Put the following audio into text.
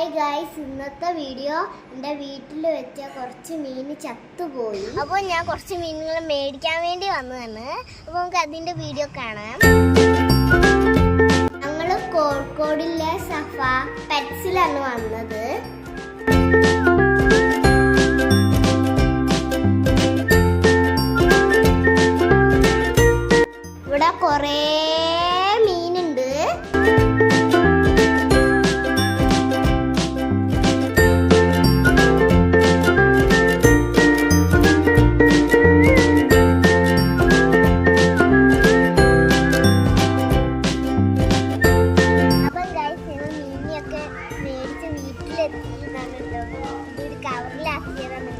Hi guys, ഇന്നത്തെ video എൻ്റെ വീട്ടിൽ വെച്ച കുറച്ച് മീൻ ചത്തുപോയി. അപ്പോൾ ഞാൻ കുറച്ച് മീനുകൾ മേടിക്കാൻ വേണ്ടി വന്നതാണ്. അപ്പോൾ നമുക്ക് അതിൻ്റെ വീഡിയോ കാണാം. ഞങ്ങൾ കോഴിക്കോടിലെ സഫ പെറ്റ്സിലാണ് വന്നത്. ഇവിടെ കുറേ മീനുണ്ട്. മേടിച്ച് വീട്ടിലെത്തി. ഇതൊരു കവറിലാക്കിയതാണ്.